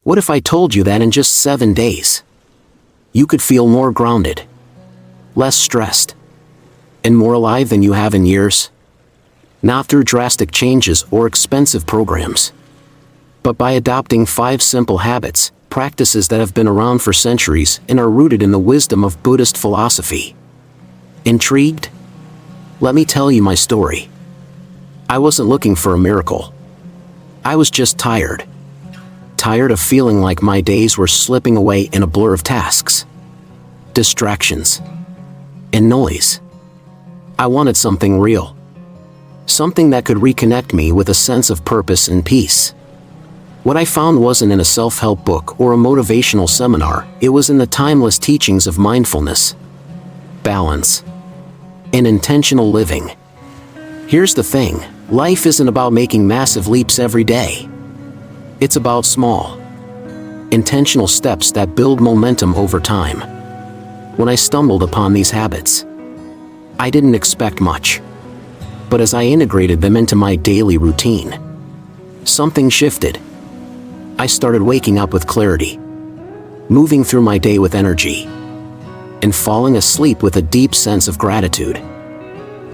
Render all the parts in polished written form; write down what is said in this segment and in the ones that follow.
What if I told you that in just 7 days, you could feel more grounded, less stressed, and more alive than you have in years? Not through drastic changes or expensive programs, but by adopting 5 simple habits, practices that have been around for centuries and are rooted in the wisdom of Buddhist philosophy. Intrigued? Let me tell you my story. I wasn't looking for a miracle. I was just tired. Tired of feeling like my days were slipping away in a blur of tasks, distractions, and noise. I wanted something real. Something that could reconnect me with a sense of purpose and peace. What I found wasn't in a self-help book or a motivational seminar, it was in the timeless teachings of mindfulness, balance, and intentional living. Here's the thing, life isn't about making massive leaps every day. It's about small, intentional steps that build momentum over time. When I stumbled upon these habits, I didn't expect much. But as I integrated them into my daily routine, something shifted. I started waking up with clarity, moving through my day with energy, and falling asleep with a deep sense of gratitude.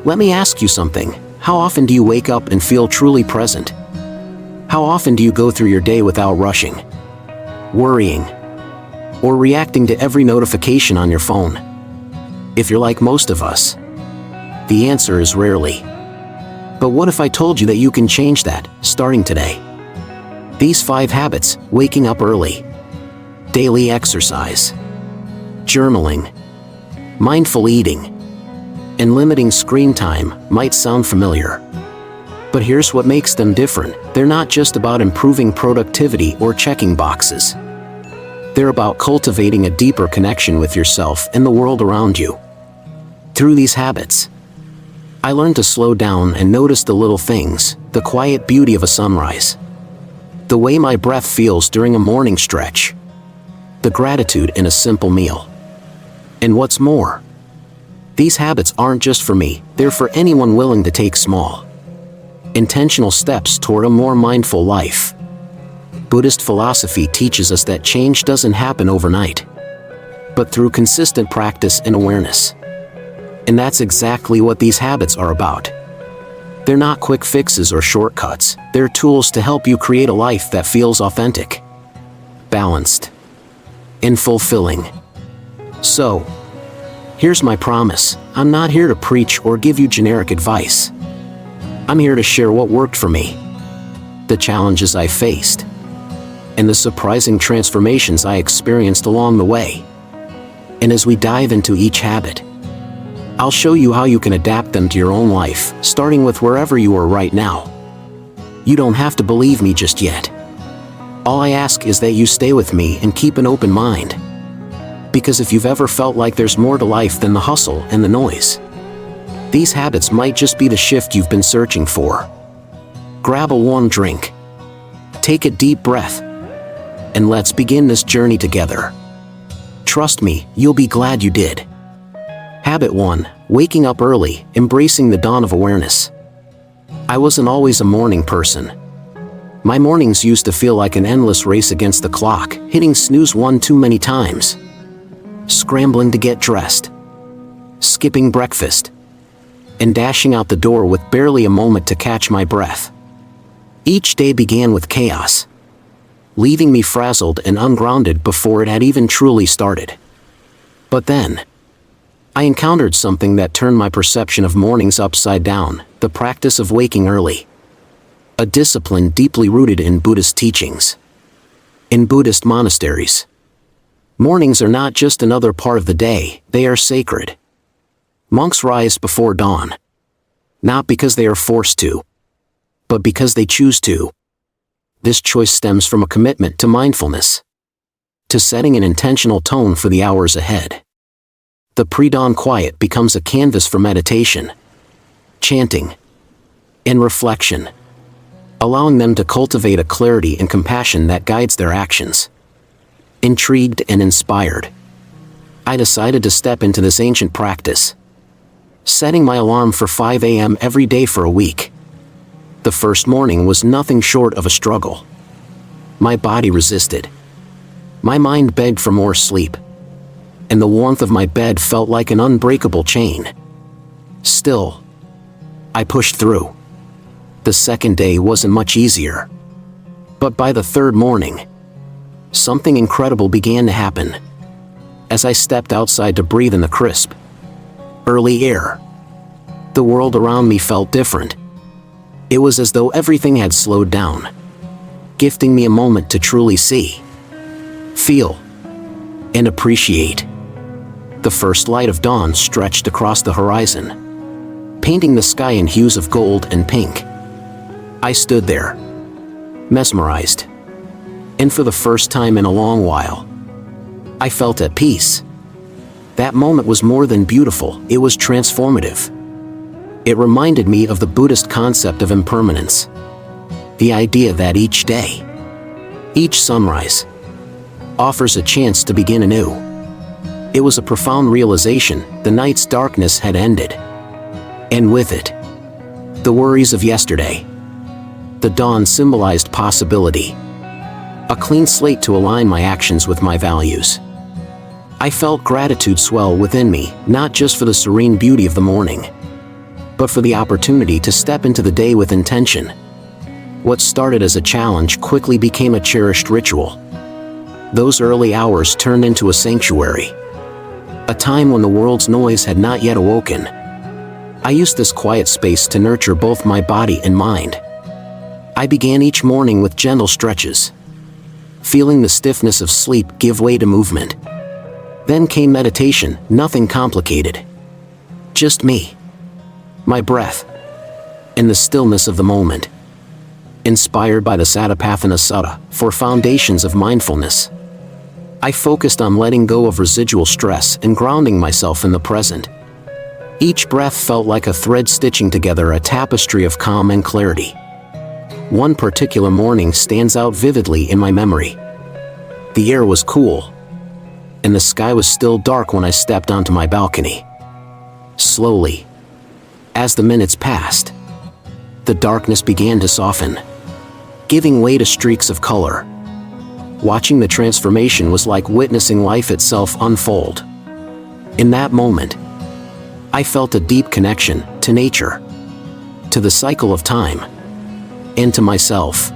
Let me ask you something. How often do you wake up and feel truly present? How often do you go through your day without rushing, worrying, or reacting to every notification on your phone? If you're like most of us, the answer is rarely. But what if I told you that you can change that, starting today? These 5 habits: waking up early, daily exercise, journaling, mindful eating, and limiting screen time, might sound familiar. But here's what makes them different. They're not just about improving productivity or checking boxes. They're about cultivating a deeper connection with yourself and the world around you. Through these habits, I learned to slow down and notice the little things, the quiet beauty of a sunrise, the way my breath feels during a morning stretch, the gratitude in a simple meal. And what's more, these habits aren't just for me, they're for anyone willing to take small, intentional steps toward a more mindful life. Buddhist philosophy teaches us that change doesn't happen overnight, but through consistent practice and awareness. And that's exactly what these habits are about. They're not quick fixes or shortcuts, they're tools to help you create a life that feels authentic, balanced, and fulfilling. So, here's my promise. I'm not here to preach or give you generic advice. I'm here to share what worked for me, the challenges I faced, and the surprising transformations I experienced along the way. And as we dive into each habit, I'll show you how you can adapt them to your own life, starting with wherever you are right now. You don't have to believe me just yet. All I ask is that you stay with me and keep an open mind. Because if you've ever felt like there's more to life than the hustle and the noise, these habits might just be the shift you've been searching for. Grab a warm drink, take a deep breath, and let's begin this journey together. Trust me, you'll be glad you did. Habit 1: waking up early, embracing the dawn of awareness. I wasn't always a morning person. My mornings used to feel like an endless race against the clock, hitting snooze one too many times, scrambling to get dressed, skipping breakfast, and dashing out the door with barely a moment to catch my breath. Each day began with chaos, leaving me frazzled and ungrounded before it had even truly started. But then, I encountered something that turned my perception of mornings upside down: the practice of waking early. A discipline deeply rooted in Buddhist teachings. In Buddhist monasteries, mornings are not just another part of the day, they are sacred. Monks rise before dawn, not because they are forced to, but because they choose to. This choice stems from a commitment to mindfulness, to setting an intentional tone for the hours ahead. The pre-dawn quiet becomes a canvas for meditation, chanting, and reflection, allowing them to cultivate a clarity and compassion that guides their actions. Intrigued and inspired, I decided to step into this ancient practice, setting my alarm for 5 a.m. every day for a week. The first morning was nothing short of a struggle. My body resisted, My mind begged for more sleep, and the warmth of my bed felt like an unbreakable chain. Still, I pushed through. The second day wasn't much easier. But by the third morning, something incredible began to happen. As I stepped outside to breathe in the crisp, early air, the world around me felt different. It was as though everything had slowed down, gifting me a moment to truly see, feel, and appreciate. The first light of dawn stretched across the horizon, painting the sky in hues of gold and pink. I stood there, mesmerized, and for the first time in a long while, I felt at peace. That moment was more than beautiful, it was transformative. It reminded me of the Buddhist concept of impermanence. The idea that each day, each sunrise, offers a chance to begin anew. It was a profound realization. The night's darkness had ended, and with it, the worries of yesterday. The dawn symbolized possibility, a clean slate to align my actions with my values. I felt gratitude swell within me, not just for the serene beauty of the morning, but for the opportunity to step into the day with intention. What started as a challenge quickly became a cherished ritual. Those early hours turned into a sanctuary, a time when the world's noise had not yet awoken. I used this quiet space to nurture both my body and mind. I began each morning with gentle stretches, feeling the stiffness of sleep give way to movement. Then came meditation, nothing complicated. Just me, my breath, and the stillness of the moment. Inspired by the Satipatthana Sutta for foundations of mindfulness, I focused on letting go of residual stress and grounding myself in the present. Each breath felt like a thread stitching together a tapestry of calm and clarity. One particular morning stands out vividly in my memory. The air was cool, and the sky was still dark when I stepped onto my balcony. Slowly, as the minutes passed, the darkness began to soften, giving way to streaks of color. Watching the transformation was like witnessing life itself unfold. In that moment, I felt a deep connection to nature, to the cycle of time, and to myself.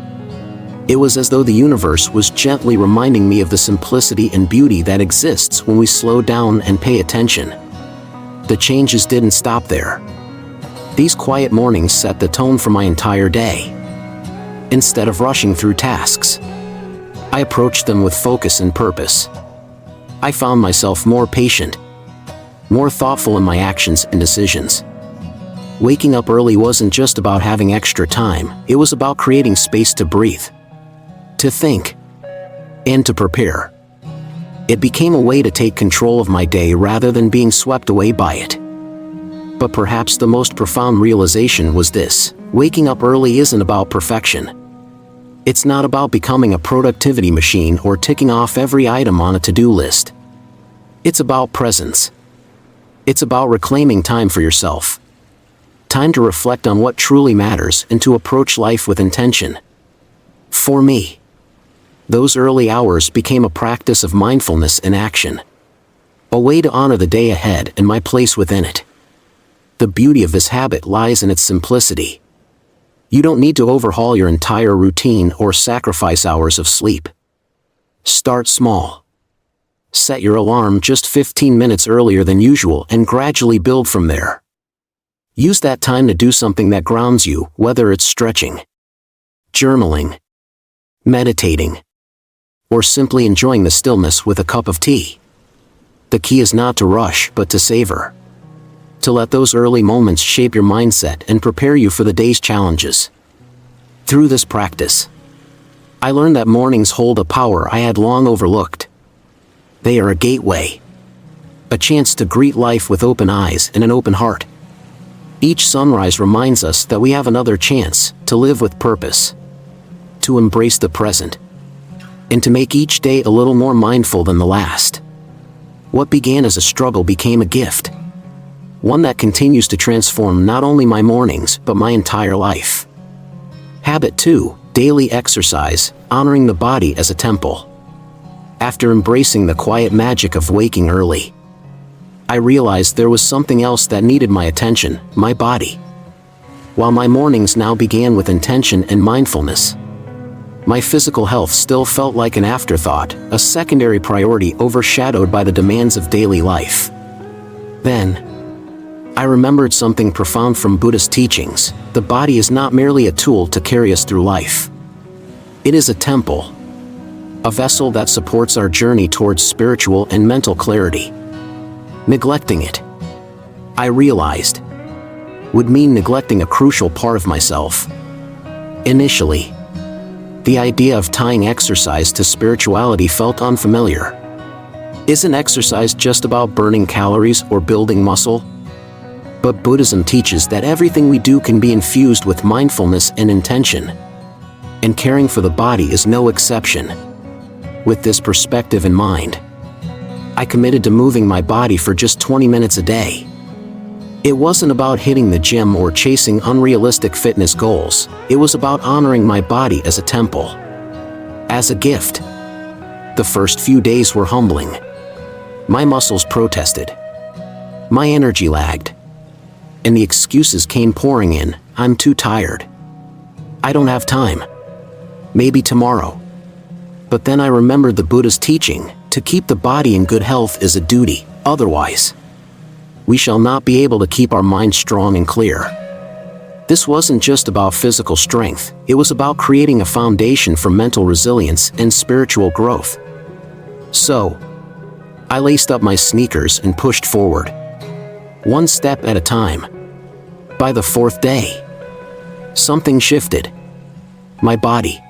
It was as though the universe was gently reminding me of the simplicity and beauty that exists when we slow down and pay attention. The changes didn't stop there. These quiet mornings set the tone for my entire day. Instead of rushing through tasks, I approached them with focus and purpose. I found myself more patient, more thoughtful in my actions and decisions. Waking up early wasn't just about having extra time, it was about creating space to breathe, to think, and to prepare. It became a way to take control of my day rather than being swept away by it. But perhaps the most profound realization was this: waking up early isn't about perfection. It's not about becoming a productivity machine or ticking off every item on a to-do list. It's about presence. It's about reclaiming time for yourself. Time to reflect on what truly matters and to approach life with intention. For me, those early hours became a practice of mindfulness in action, a way to honor the day ahead and my place within it. The beauty of this habit lies in its simplicity. You don't need to overhaul your entire routine or sacrifice hours of sleep. Start small. Set your alarm just 15 minutes earlier than usual and gradually build from there. Use that time to do something that grounds you, whether it's stretching, journaling, meditating, or simply enjoying the stillness with a cup of tea. The key is not to rush, but to savor. To let those early moments shape your mindset and prepare you for the day's challenges. Through this practice, I learned that mornings hold a power I had long overlooked. They are a gateway, a chance to greet life with open eyes and an open heart. Each sunrise reminds us that we have another chance to live with purpose, to embrace the present, and to make each day a little more mindful than the last. What began as a struggle became a gift, one that continues to transform not only my mornings but my entire life. Habit 2: daily exercise, honoring the body as a temple. After embracing the quiet magic of waking early, I realized there was something else that needed my attention, my body. While my mornings now began with intention and mindfulness, my physical health still felt like an afterthought, a secondary priority overshadowed by the demands of daily life. Then, I remembered something profound from Buddhist teachings: the body is not merely a tool to carry us through life. It is a temple, a vessel that supports our journey towards spiritual and mental clarity. Neglecting it, I realized, would mean neglecting a crucial part of myself. Initially, the idea of tying exercise to spirituality felt unfamiliar. Isn't exercise just about burning calories or building muscle? But Buddhism teaches that everything we do can be infused with mindfulness and intention, and caring for the body is no exception. With this perspective in mind, I committed to moving my body for just 20 minutes a day. It wasn't about hitting the gym or chasing unrealistic fitness goals. It was about honoring my body as a temple, as a gift. The first few days were humbling. My muscles protested. My energy lagged. And the excuses came pouring in. I'm too tired. I don't have time. Maybe tomorrow. But then I remembered the Buddha's teaching: to keep the body in good health is a duty, otherwise we shall not be able to keep our mind strong and clear. This wasn't just about physical strength, it was about creating a foundation for mental resilience and spiritual growth. So, I laced up my sneakers and pushed forward, one step at a time. By the fourth day, something shifted. My body,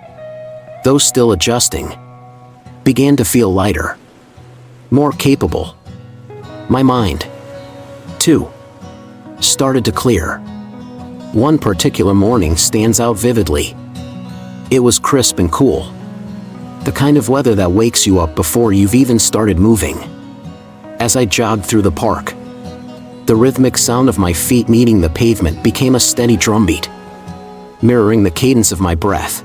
though still adjusting, began to feel lighter, more capable. My mind, too, started to clear. One particular morning stands out vividly. It was crisp and cool. The kind of weather that wakes you up before you've even started moving. As I jogged through the park, the rhythmic sound of my feet meeting the pavement became a steady drumbeat, mirroring the cadence of my breath.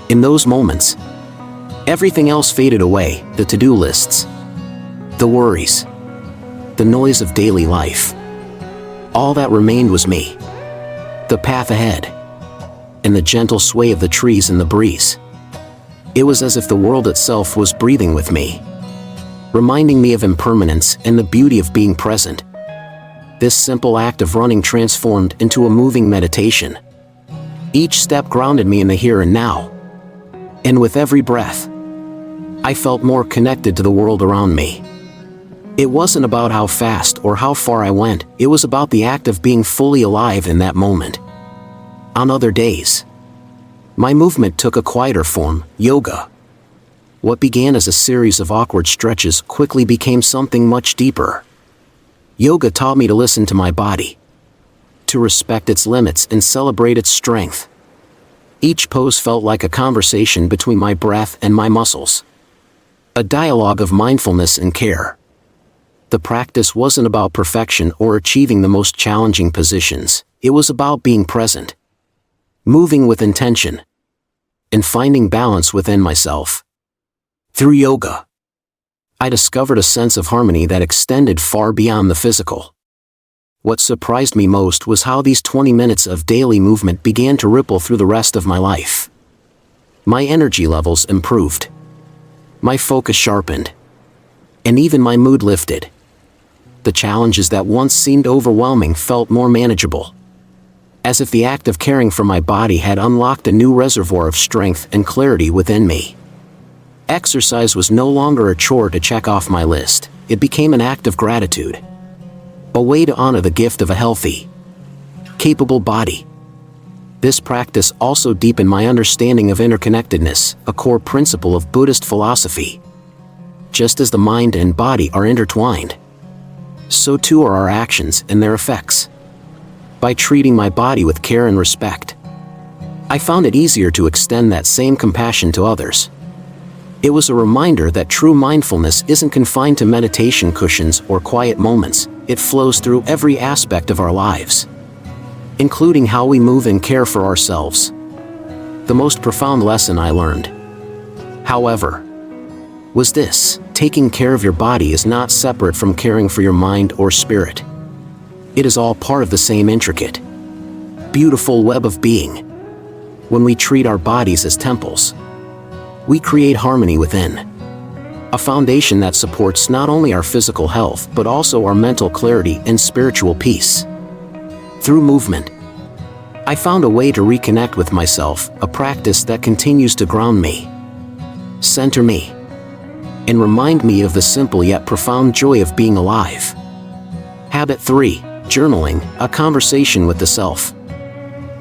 In those moments, everything else faded away: the to-do lists, the worries, the noise of daily life. All that remained was me, the path ahead, and the gentle sway of the trees in the breeze. It was as if the world itself was breathing with me, reminding me of impermanence and the beauty of being present. This simple act of running transformed into a moving meditation. Each step grounded me in the here and now, and with every breath, I felt more connected to the world around me. It wasn't about how fast or how far I went, it was about the act of being fully alive in that moment. On other days, my movement took a quieter form: yoga. What began as a series of awkward stretches quickly became something much deeper. Yoga taught me to listen to my body, to respect its limits and celebrate its strength. Each pose felt like a conversation between my breath and my muscles, a dialogue of mindfulness and care. The practice wasn't about perfection or achieving the most challenging positions. It was about being present, moving with intention, and finding balance within myself. Through yoga, I discovered a sense of harmony that extended far beyond the physical. What surprised me most was how these 20 minutes of daily movement began to ripple through the rest of my life. My energy levels improved, my focus sharpened, and even my mood lifted. The challenges that once seemed overwhelming felt more manageable, as if the act of caring for my body had unlocked a new reservoir of strength and clarity within me. Exercise was no longer a chore to check off my list. It became an act of gratitude, a way to honor the gift of a healthy, capable body. This practice also deepened my understanding of interconnectedness, a core principle of Buddhist philosophy. Just as the mind and body are intertwined, so too are our actions and their effects. By treating my body with care and respect, I found it easier to extend that same compassion to others. It was a reminder that true mindfulness isn't confined to meditation cushions or quiet moments. It flows through every aspect of our lives, including how we move and care for ourselves. The most profound lesson I learned, however, was this: taking care of your body is not separate from caring for your mind or spirit. It is all part of the same intricate, beautiful web of being. When we treat our bodies as temples, we create harmony within, a foundation that supports not only our physical health but also our mental clarity and spiritual peace. Through movement, I found a way to reconnect with myself, a practice that continues to ground me, center me, and remind me of the simple yet profound joy of being alive. Habit 3. Journaling, a conversation with the self.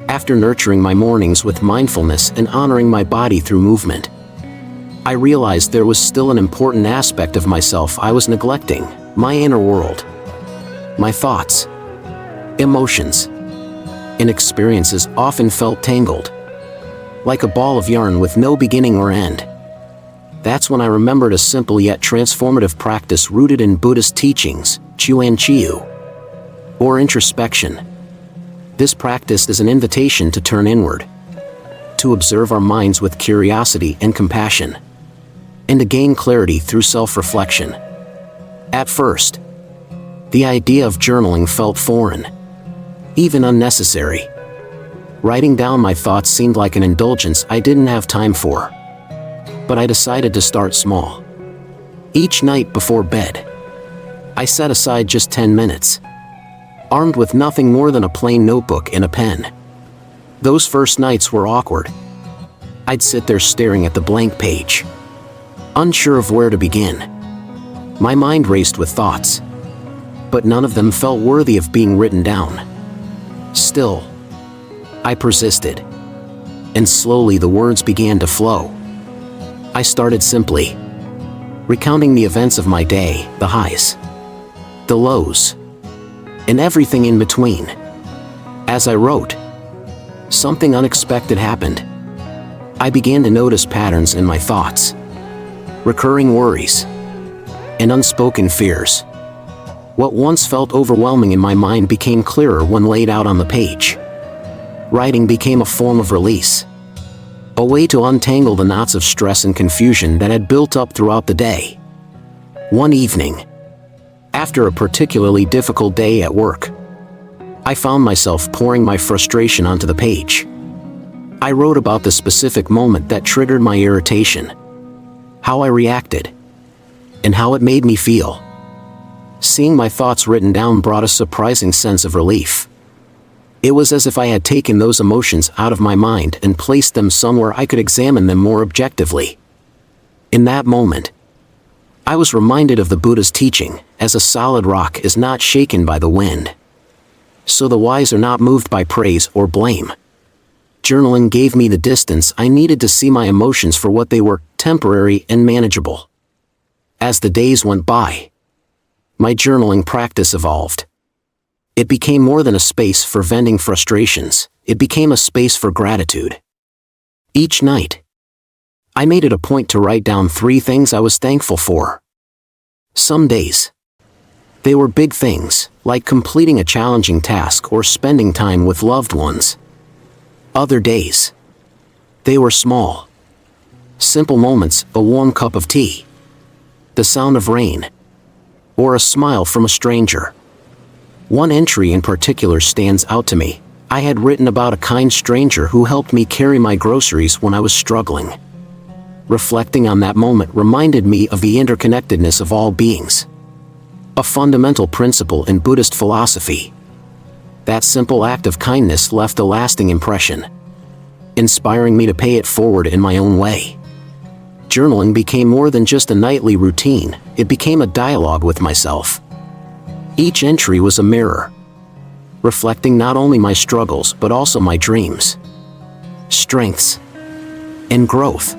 After nurturing my mornings with mindfulness and honoring my body through movement, I realized there was still an important aspect of myself I was neglecting: my inner world. My thoughts, emotions, and experiences often felt tangled, like a ball of yarn with no beginning or end. That's when I remembered a simple yet transformative practice rooted in Buddhist teachings, Chuan Chiu, or introspection. This practice is an invitation to turn inward, to observe our minds with curiosity and compassion, and to gain clarity through self-reflection. At first, the idea of journaling felt foreign, even unnecessary. Writing down my thoughts seemed like an indulgence I didn't have time for. But I decided to start small. Each night before bed, I set aside just 10 minutes, armed with nothing more than a plain notebook and a pen. Those first nights were awkward. I'd sit there staring at the blank page, unsure of where to begin. My mind raced with thoughts, but none of them felt worthy of being written down. Still, I persisted, and slowly the words began to flow. I started simply, recounting the events of my day, the highs, the lows, and everything in between. As I wrote, something unexpected happened. I began to notice patterns in my thoughts, recurring worries, and unspoken fears. What once felt overwhelming in my mind became clearer when laid out on the page. Writing became a form of release, a way to untangle the knots of stress and confusion that had built up throughout the day. One evening, after a particularly difficult day at work, I found myself pouring my frustration onto the page. I wrote about the specific moment that triggered my irritation, how I reacted, and how it made me feel. Seeing my thoughts written down brought a surprising sense of relief. It was as if I had taken those emotions out of my mind and placed them somewhere I could examine them more objectively. In that moment, I was reminded of the Buddha's teaching, as a solid rock is not shaken by the wind, so the wise are not moved by praise or blame. Journaling gave me the distance I needed to see my emotions for what they were, temporary and manageable. As the days went by, my journaling practice evolved. It became more than a space for venting frustrations, it became a space for gratitude. Each night, I made it a point to write down 3 things I was thankful for. Some days, they were big things, like completing a challenging task or spending time with loved ones. Other days, they were small, simple moments: a warm cup of tea, the sound of rain, or a smile from a stranger. One entry in particular stands out to me. I had written about a kind stranger who helped me carry my groceries when I was struggling. Reflecting on that moment reminded me of the interconnectedness of all beings, a fundamental principle in Buddhist philosophy. That simple act of kindness left a lasting impression, inspiring me to pay it forward in my own way. Journaling became more than just a nightly routine, it became a dialogue with myself. Each entry was a mirror, reflecting not only my struggles but also my dreams, strengths, and growth.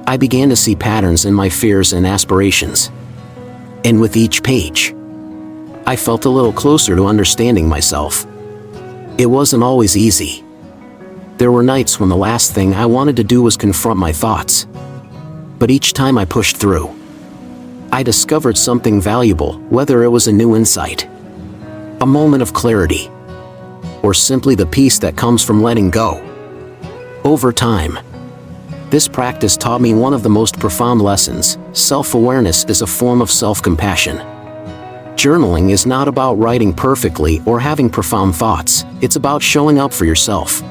I began to see patterns in my fears and aspirations, and with each page, I felt a little closer to understanding myself. It wasn't always easy. There were nights when the last thing I wanted to do was confront my thoughts. But each time I pushed through, I discovered something valuable, whether it was a new insight, a moment of clarity, or simply the peace that comes from letting go. Over time, This practice taught me one of the most profound lessons: self-awareness is a form of self-compassion. Journaling is not about writing perfectly or having profound thoughts, it's about showing up for yourself.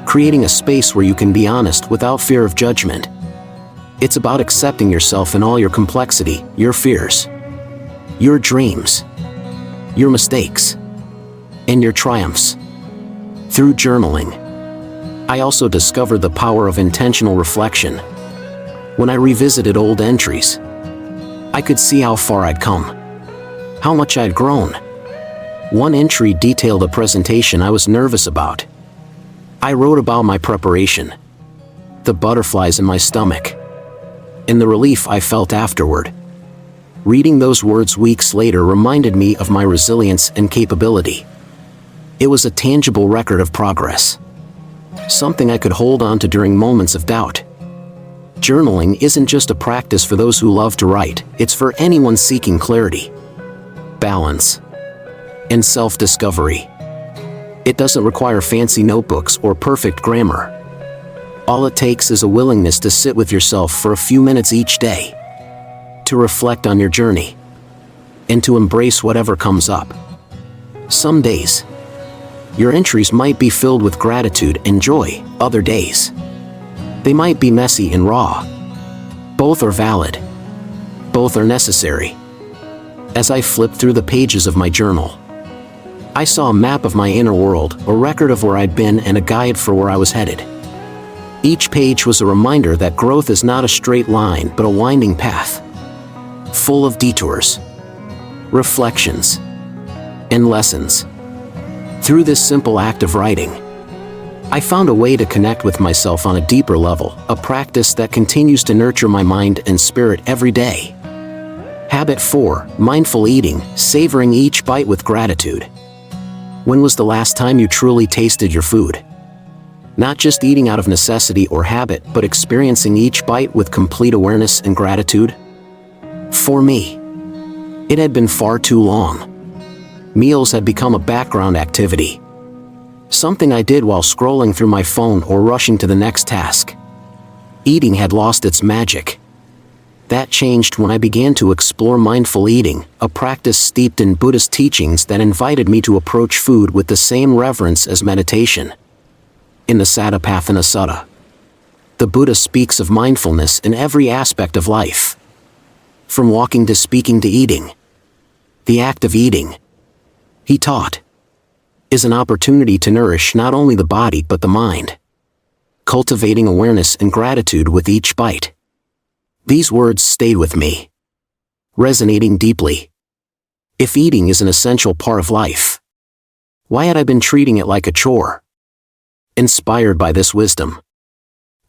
Creating a space where you can be honest without fear of judgment. It's about accepting yourself in all your complexity, your fears, your dreams, your mistakes, and your triumphs. Through journaling, I also discovered the power of intentional reflection. When I revisited old entries, I could see how far I'd come, how much I'd grown. One entry detailed a presentation I was nervous about. I wrote about my preparation, the butterflies in my stomach, and the relief I felt afterward. Reading those words weeks later reminded me of my resilience and capability. It was a tangible record of progress, something I could hold on to during moments of doubt. Journaling isn't just a practice for those who love to write, it's for anyone seeking clarity, balance, and self-discovery. It doesn't require fancy notebooks or perfect grammar. All it takes is a willingness to sit with yourself for a few minutes each day, to reflect on your journey, and to embrace whatever comes up. Some days, your entries might be filled with gratitude and joy. Other days, they might be messy and raw. Both are valid. Both are necessary. As I flipped through the pages of my journal, I saw a map of my inner world, a record of where I'd been and a guide for where I was headed. Each page was a reminder that growth is not a straight line but a winding path, full of detours, reflections, and lessons. Through this simple act of writing, I found a way to connect with myself on a deeper level, a practice that continues to nurture my mind and spirit every day. Habit 4: Mindful eating, savoring each bite with gratitude. When was the last time you truly tasted your food? Not just eating out of necessity or habit, but experiencing each bite with complete awareness and gratitude? For me, it had been far too long. Meals had become a background activity, something I did while scrolling through my phone or rushing to the next task. Eating had lost its magic. That changed when I began to explore mindful eating, a practice steeped in Buddhist teachings that invited me to approach food with the same reverence as meditation. In the Satipatthana Sutta, the Buddha speaks of mindfulness in every aspect of life. From walking to speaking to eating. The act of eating, he taught, is an opportunity to nourish not only the body but the mind, cultivating awareness and gratitude with each bite. These words stayed with me, resonating deeply. If eating is an essential part of life, why had I been treating it like a chore? Inspired by this wisdom,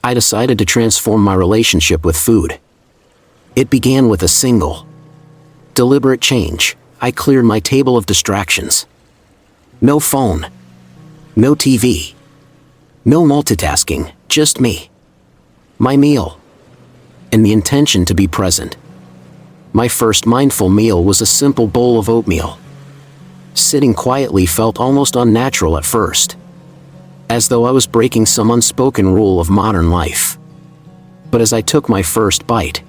I decided to transform my relationship with food. It began with a single, deliberate change. I cleared my table of distractions. No phone, no TV, no multitasking, just me, my meal, and the intention to be present. My first mindful meal was a simple bowl of oatmeal. Sitting quietly felt almost unnatural at first, as though I was breaking some unspoken rule of modern life. But as I took my first bite,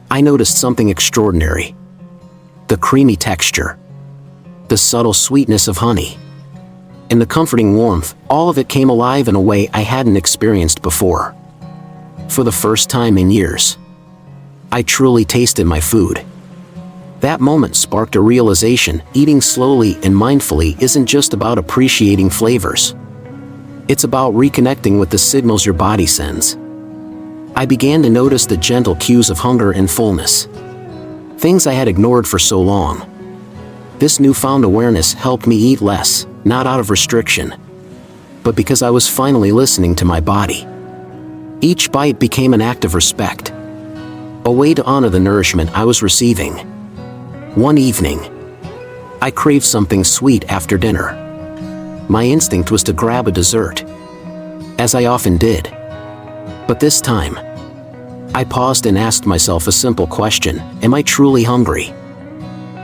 I noticed something extraordinary. The creamy texture, the subtle sweetness of honey, and the comforting warmth, all of it came alive in a way I hadn't experienced before. For the first time in years, I truly tasted my food. That moment sparked a realization: eating slowly and mindfully isn't just about appreciating flavors. It's about reconnecting with the signals your body sends. I began to notice the gentle cues of hunger and fullness, things I had ignored for so long. This newfound awareness helped me eat less, not out of restriction, but because I was finally listening to my body. Each bite became an act of respect, a way to honor the nourishment I was receiving. One evening, I craved something sweet after dinner. My instinct was to grab a dessert, as I often did. But this time, I paused and asked myself a simple question: am I truly hungry?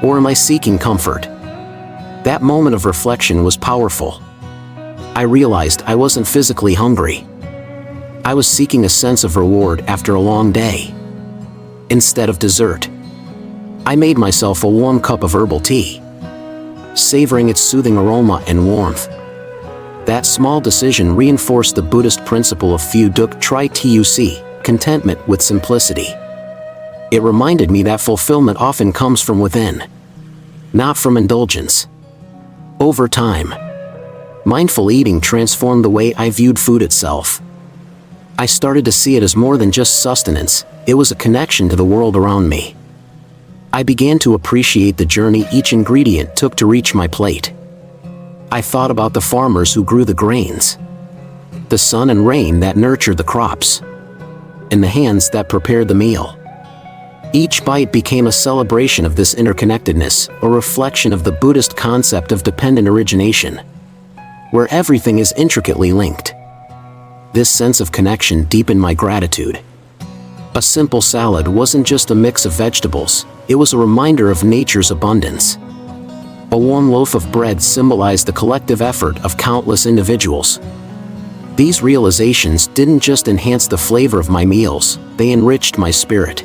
Or am I seeking comfort? That moment of reflection was powerful. I realized I wasn't physically hungry. I was seeking a sense of reward after a long day. Instead of dessert, I made myself a warm cup of herbal tea, savoring its soothing aroma and warmth. That small decision reinforced the Buddhist principle of Phu Duk Tri Tuc, contentment with simplicity. It reminded me that fulfillment often comes from within, not from indulgence. Over time, mindful eating transformed the way I viewed food itself. I started to see it as more than just sustenance, it was a connection to the world around me. I began to appreciate the journey each ingredient took to reach my plate. I thought about the farmers who grew the grains, the sun and rain that nurtured the crops, and the hands that prepared the meal. Each bite became a celebration of this interconnectedness, a reflection of the Buddhist concept of dependent origination, where everything is intricately linked. This sense of connection deepened my gratitude. A simple salad wasn't just a mix of vegetables, it was a reminder of nature's abundance. A warm loaf of bread symbolized the collective effort of countless individuals. These realizations didn't just enhance the flavor of my meals, they enriched my spirit.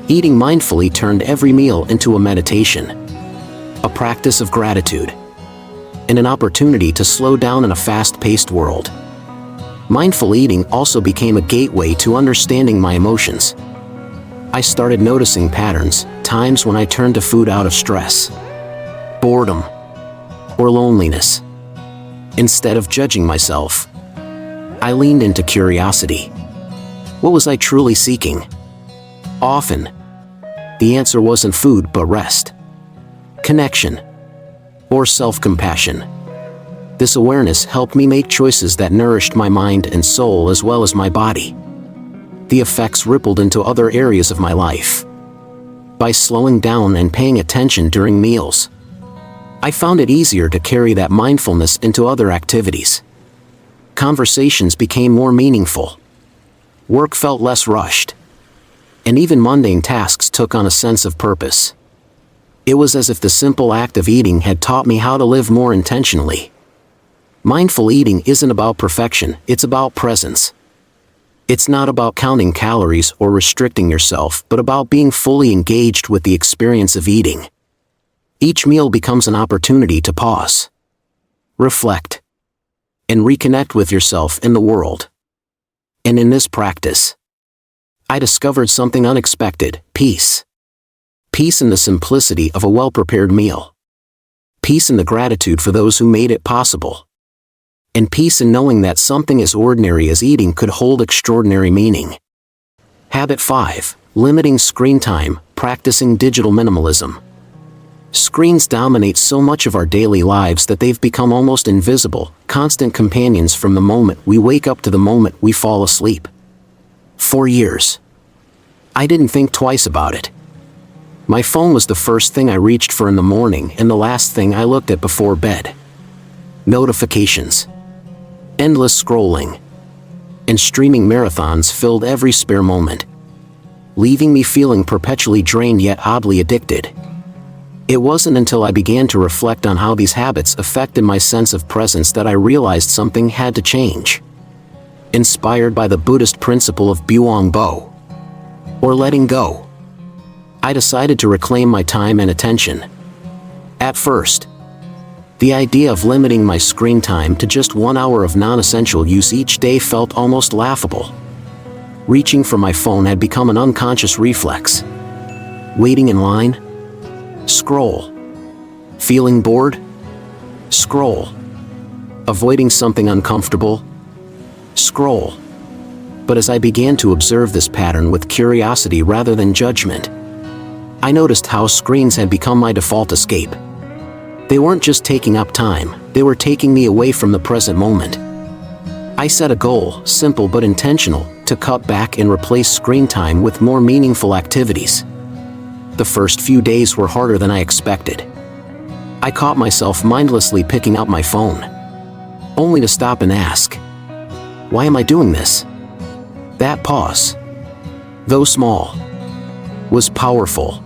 Eating mindfully turned every meal into a meditation, a practice of gratitude, and an opportunity to slow down in a fast-paced world. Mindful eating also became a gateway to understanding my emotions. I started noticing patterns, times when I turned to food out of stress, boredom, or loneliness. Instead of judging myself, I leaned into curiosity. What was I truly seeking? Often, the answer wasn't food but rest, connection, or self-compassion. This awareness helped me make choices that nourished my mind and soul as well as my body. The effects rippled into other areas of my life. By slowing down and paying attention during meals, I found it easier to carry that mindfulness into other activities. Conversations became more meaningful. Work felt less rushed. And even mundane tasks took on a sense of purpose. It was as if the simple act of eating had taught me how to live more intentionally. Mindful eating isn't about perfection, it's about presence. It's not about counting calories or restricting yourself, but about being fully engaged with the experience of eating. Each meal becomes an opportunity to pause, reflect, and reconnect with yourself and the world. And in this practice, I discovered something unexpected: peace. Peace in the simplicity of a well-prepared meal. Peace in the gratitude for those who made it possible. And peace in knowing that something as ordinary as eating could hold extraordinary meaning. Habit 5. Limiting screen time, practicing digital minimalism. Screens dominate so much of our daily lives that they've become almost invisible, constant companions from the moment we wake up to the moment we fall asleep. For years, I didn't think twice about it. My phone was the first thing I reached for in the morning and the last thing I looked at before bed. Notifications, endless scrolling, and streaming marathons filled every spare moment, leaving me feeling perpetually drained yet oddly addicted. It wasn't until I began to reflect on how these habits affected my sense of presence that I realized something had to change. Inspired by the Buddhist principle of Buang Bo, or letting go, I decided to reclaim my time and attention. At first, the idea of limiting my screen time to just 1 hour of non-essential use each day felt almost laughable. Reaching for my phone had become an unconscious reflex. Waiting in line? Scroll. Feeling bored? Scroll. Avoiding something uncomfortable? Scroll. But as I began to observe this pattern with curiosity rather than judgment, I noticed how screens had become my default escape. They weren't just taking up time, they were taking me away from the present moment. I set a goal, simple but intentional, to cut back and replace screen time with more meaningful activities. The first few days were harder than I expected. I caught myself mindlessly picking up my phone, only to stop and ask, why am I doing this? That pause, though small, was powerful.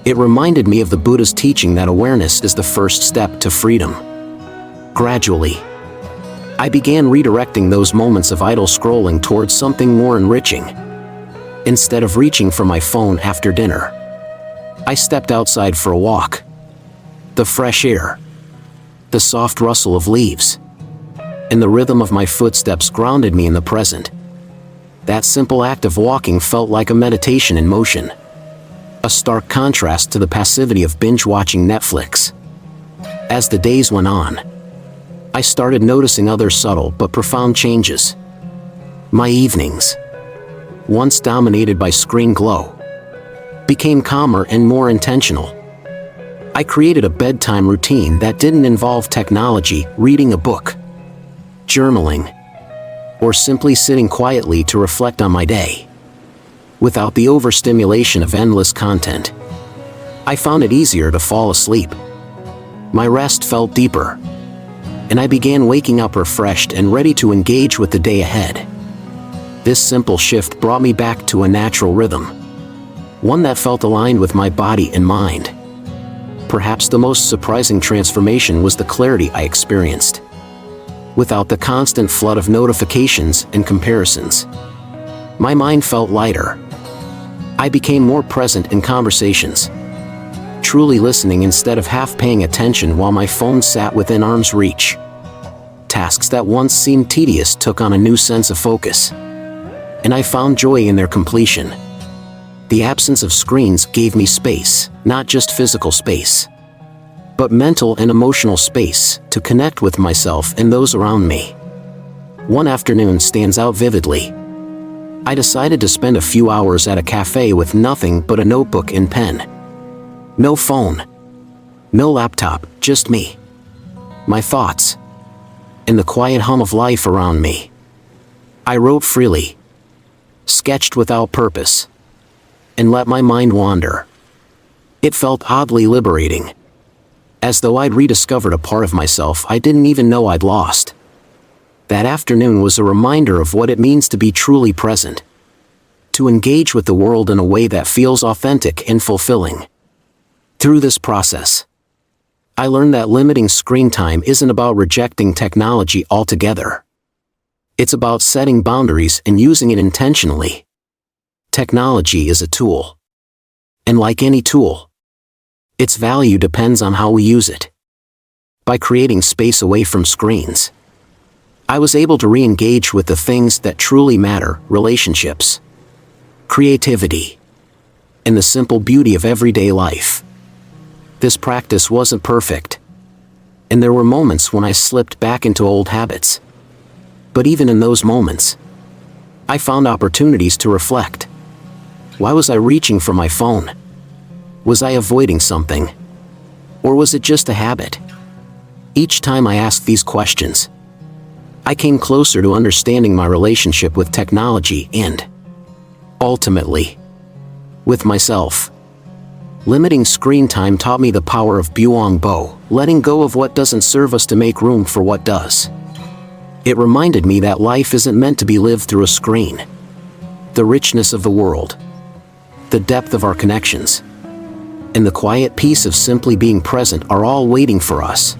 It reminded me of the Buddha's teaching that awareness is the first step to freedom. Gradually, I began redirecting those moments of idle scrolling towards something more enriching. Instead of reaching for my phone after dinner, I stepped outside for a walk. The fresh air, the soft rustle of leaves, and the rhythm of my footsteps grounded me in the present. That simple act of walking felt like a meditation in motion, a stark contrast to the passivity of binge-watching Netflix. As the days went on, I started noticing other subtle but profound changes. My evenings, once dominated by screen glow, became calmer and more intentional. I created a bedtime routine that didn't involve technology, reading a book, journaling, or simply sitting quietly to reflect on my day. Without the overstimulation of endless content, I found it easier to fall asleep. My rest felt deeper, and I began waking up refreshed and ready to engage with the day ahead. This simple shift brought me back to a natural rhythm, one that felt aligned with my body and mind. Perhaps the most surprising transformation was the clarity I experienced. Without the constant flood of notifications and comparisons, my mind felt lighter. I became more present in conversations, truly listening instead of half paying attention while my phone sat within arm's reach. Tasks that once seemed tedious took on a new sense of focus, and I found joy in their completion. The absence of screens gave me space, not just physical space, but mental and emotional space to connect with myself and those around me. One afternoon stands out vividly. I decided to spend a few hours at a cafe with nothing but a notebook and pen. No phone, no laptop, just me, my thoughts, and the quiet hum of life around me. I wrote freely, sketched without purpose, and let my mind wander. It felt oddly liberating, as though I'd rediscovered a part of myself I didn't even know I'd lost. That afternoon was a reminder of what it means to be truly present, to engage with the world in a way that feels authentic and fulfilling. Through this process, I learned that limiting screen time isn't about rejecting technology altogether. It's about setting boundaries and using it intentionally. Technology is a tool, and like any tool, its value depends on how we use it. By creating space away from screens, I was able to re-engage with the things that truly matter: relationships, creativity, and the simple beauty of everyday life. This practice wasn't perfect, and there were moments when I slipped back into old habits. But even in those moments, I found opportunities to reflect. Why was I reaching for my phone? Was I avoiding something? Or was it just a habit? Each time I asked these questions, I came closer to understanding my relationship with technology and, ultimately, with myself. Limiting screen time taught me the power of Buong Bo, letting go of what doesn't serve us to make room for what does. It reminded me that life isn't meant to be lived through a screen. The richness of the world, the depth of our connections, and the quiet peace of simply being present are all waiting for us,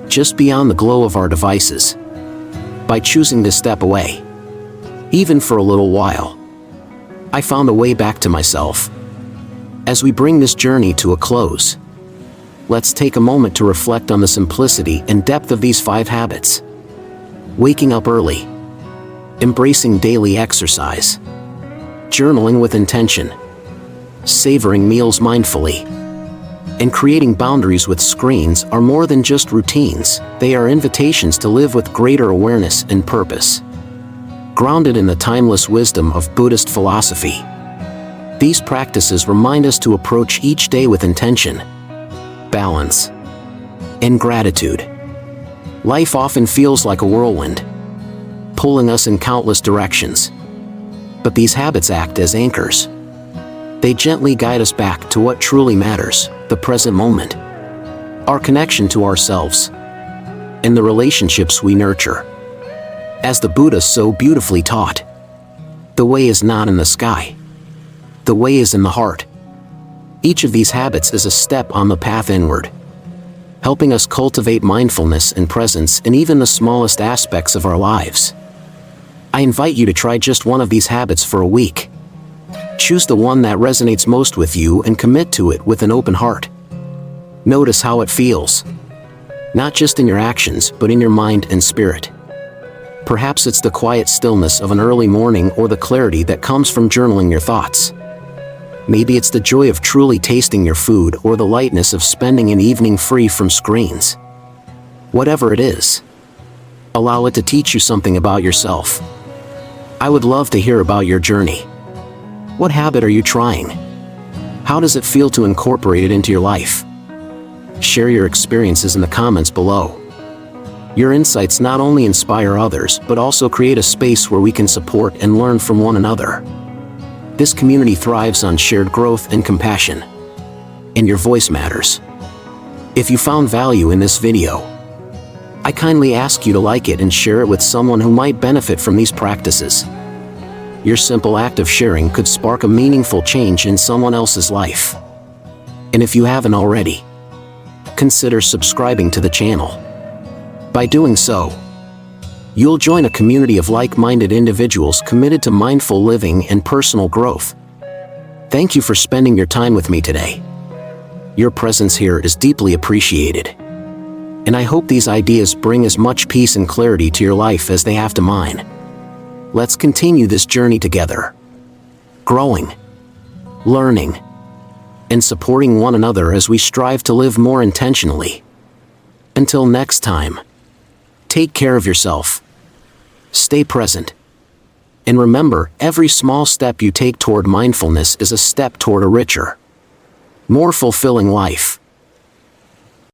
just beyond the glow of our devices. By choosing to step away, even for a little while, I found a way back to myself. As we bring this journey to a close, let's take a moment to reflect on the simplicity and depth of these 5 habits. Waking up early, embracing daily exercise, journaling with intention, savoring meals mindfully, and creating boundaries with screens are more than just routines. They are invitations to live with greater awareness and purpose. Grounded in the timeless wisdom of Buddhist philosophy, these practices remind us to approach each day with intention, balance, and gratitude. Life often feels like a whirlwind, pulling us in countless directions. But these habits act as anchors. They gently guide us back to what truly matters: the present moment, our connection to ourselves, and the relationships we nurture. As the Buddha so beautifully taught, the way is not in the sky. The way is in the heart. Each of these habits is a step on the path inward, helping us cultivate mindfulness and presence in even the smallest aspects of our lives. I invite you to try just one of these habits for a week. Choose the one that resonates most with you and commit to it with an open heart. Notice how it feels, not just in your actions, but in your mind and spirit. Perhaps it's the quiet stillness of an early morning or the clarity that comes from journaling your thoughts. Maybe it's the joy of truly tasting your food or the lightness of spending an evening free from screens. Whatever it is, allow it to teach you something about yourself. I would love to hear about your journey. What habit are you trying? How does it feel to incorporate it into your life? Share your experiences in the comments below. Your insights not only inspire others, but also create a space where we can support and learn from one another. This community thrives on shared growth and compassion. And your voice matters. If you found value in this video, I kindly ask you to like it and share it with someone who might benefit from these practices. Your simple act of sharing could spark a meaningful change in someone else's life. And if you haven't already, consider subscribing to the channel. By doing so, you'll join a community of like-minded individuals committed to mindful living and personal growth. Thank you for spending your time with me today. Your presence here is deeply appreciated. And I hope these ideas bring as much peace and clarity to your life as they have to mine. Let's continue this journey together, growing, learning, and supporting one another as we strive to live more intentionally. Until next time, take care of yourself, stay present, and remember, every small step you take toward mindfulness is a step toward a richer, more fulfilling life.